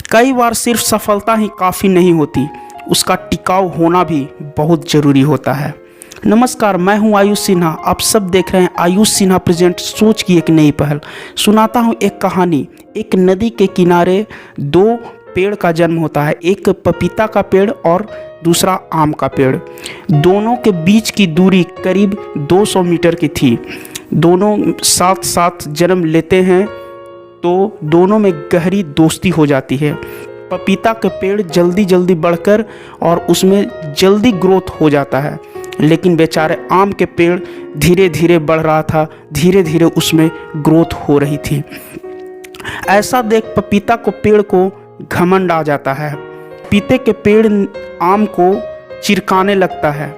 कई बार सिर्फ सफलता ही काफ़ी नहीं होती, उसका टिकाऊ होना भी बहुत ज़रूरी होता है। नमस्कार, मैं हूं आयुष सिन्हा। आप सब देख रहे हैं आयुष सिन्हा प्रेजेंट सोच की एक नई पहल। सुनाता हूं एक कहानी। एक नदी के किनारे दो पेड़ का जन्म होता है, एक पपीता का पेड़ और दूसरा आम का पेड़। दोनों के बीच की दूरी करीब 200 मीटर की थी। दोनों साथ साथ जन्म लेते हैं तो दोनों में गहरी दोस्ती हो जाती है। पपीता का पेड़ जल्दी जल्दी बढ़कर और उसमें जल्दी ग्रोथ हो जाता है, लेकिन बेचारे आम के पेड़ धीरे धीरे बढ़ रहा था, धीरे धीरे उसमें ग्रोथ हो रही थी। ऐसा देख पपीता को पेड़ को घमंड आ जाता है। पपीते के पेड़ आम को चिरकाने लगता है,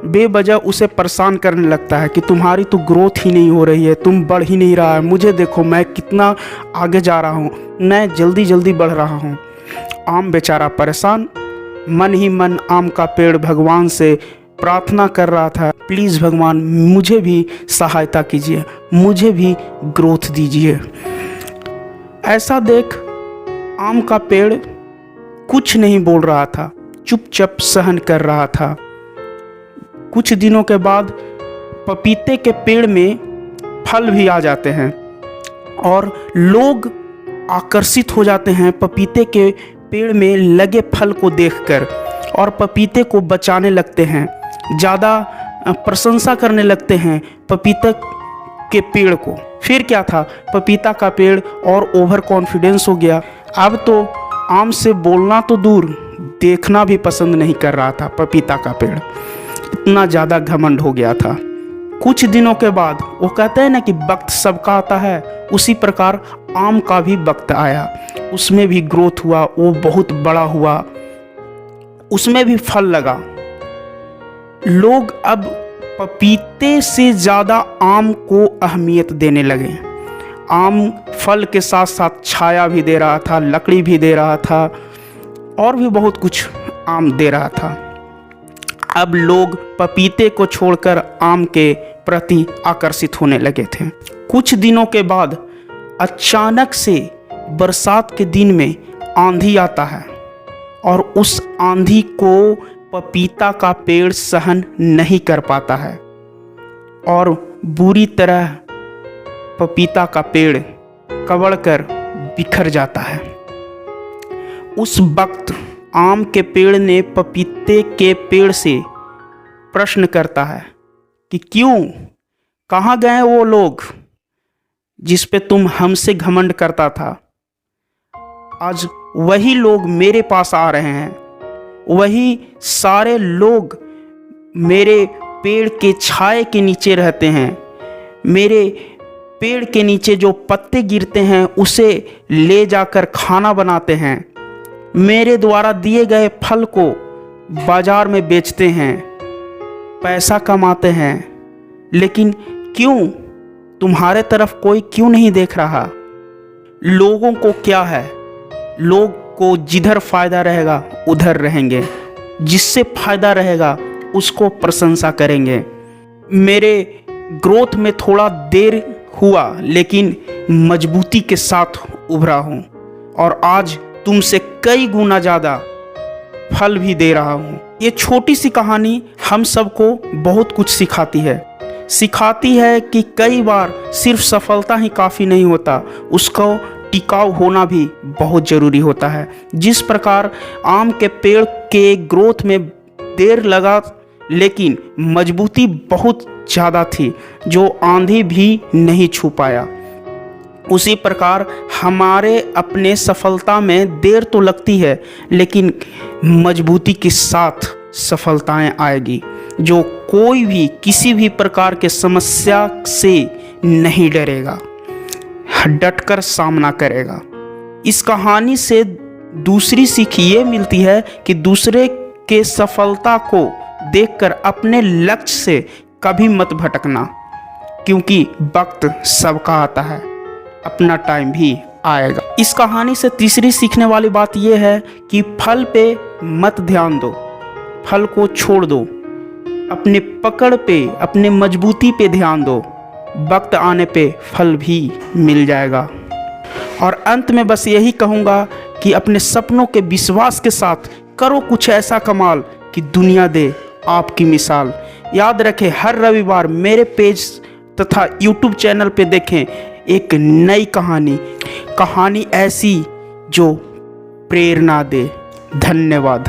बेवजह उसे परेशान करने लगता है कि तुम्हारी तो ग्रोथ ही नहीं हो रही है, तुम बढ़ ही नहीं रहा है, मुझे देखो मैं कितना आगे जा रहा हूँ, मैं जल्दी जल्दी बढ़ रहा हूँ। आम बेचारा परेशान मन ही मन आम का पेड़ भगवान से प्रार्थना कर रहा था, प्लीज़ भगवान मुझे भी सहायता कीजिए, मुझे भी ग्रोथ दीजिए। ऐसा देख आम का पेड़ कुछ नहीं बोल रहा था, चुपचाप सहन कर रहा था। कुछ दिनों के बाद पपीते के पेड़ में फल भी आ जाते हैं और लोग आकर्षित हो जाते हैं पपीते के पेड़ में लगे फल को देखकर और पपीते को बचाने लगते हैं, ज़्यादा प्रशंसा करने लगते हैं पपीते के पेड़ को। फिर क्या था, पपीता का पेड़ और ओवर कॉन्फिडेंस हो गया। अब तो आम से बोलना तो दूर, देखना भी पसंद नहीं कर रहा था पपीता का पेड़, इतना ज़्यादा घमंड हो गया था। कुछ दिनों के बाद वो कहते हैं ना कि वक्त सबका आता है, उसी प्रकार आम का भी वक्त आया। उसमें भी ग्रोथ हुआ, वो बहुत बड़ा हुआ, उसमें भी फल लगा। लोग अब पपीते से ज़्यादा आम को अहमियत देने लगे। आम फल के साथ साथ छाया भी दे रहा था, लकड़ी भी दे रहा था और भी बहुत कुछ आम दे रहा था। अब लोग पपीते को छोड़कर आम के प्रति आकर्षित होने लगे थे। कुछ दिनों के बाद अचानक से बरसात के दिन में आंधी आता है और उस आंधी को पपीता का पेड़ सहन नहीं कर पाता है और बुरी तरह पपीता का पेड़ कवड़कर बिखर जाता है। उस वक्त आम के पेड़ ने पपीते के पेड़ से प्रश्न करता है कि क्यों, कहाँ गए वो लोग जिस पे तुम हमसे घमंड करता था? आज वही लोग मेरे पास आ रहे हैं, वही सारे लोग मेरे पेड़ के छाए के नीचे रहते हैं, मेरे पेड़ के नीचे जो पत्ते गिरते हैं उसे ले जाकर खाना बनाते हैं, मेरे द्वारा दिए गए फल को बाजार में बेचते हैं, पैसा कमाते हैं, लेकिन क्यों तुम्हारे तरफ कोई क्यों नहीं देख रहा? लोगों को क्या है, लोग को जिधर फ़ायदा रहेगा उधर रहेंगे, जिससे फ़ायदा रहेगा उसको प्रशंसा करेंगे। मेरे ग्रोथ में थोड़ा देर हुआ लेकिन मजबूती के साथ उभरा हूँ और आज तुमसे कई गुना ज़्यादा फल भी दे रहा हूँ। ये छोटी सी कहानी हम सबको बहुत कुछ सिखाती है कि कई बार सिर्फ सफलता ही काफ़ी नहीं होता, उसको टिकाऊ होना भी बहुत ज़रूरी होता है। जिस प्रकार आम के पेड़ के ग्रोथ में देर लगा लेकिन मजबूती बहुत ज़्यादा थी जो आंधी भी नहीं छू पाया, उसी प्रकार हमारे अपने सफलता में देर तो लगती है लेकिन मजबूती के साथ सफलताएं आएगी, जो कोई भी किसी भी प्रकार के समस्या से नहीं डरेगा, डटकर सामना करेगा। इस कहानी से दूसरी सीख ये मिलती है कि दूसरे के सफलता को देखकर अपने लक्ष्य से कभी मत भटकना, क्योंकि वक्त सबका आता है, अपना टाइम भी आएगा। इस कहानी से तीसरी सीखने वाली बात यह है कि फल पे मत ध्यान दो, फल को छोड़ दो, अपने पकड़ पे, अपने मजबूती पे ध्यान दो, वक्त आने पे फल भी मिल जाएगा। और अंत में बस यही कहूँगा कि अपने सपनों के विश्वास के साथ करो कुछ ऐसा कमाल कि दुनिया दे आपकी मिसाल। याद रखें, हर रविवार मेरे पेज तथा यूट्यूब चैनल पे देखें एक नई कहानी ऐसी जो प्रेरणा दे। धन्यवाद।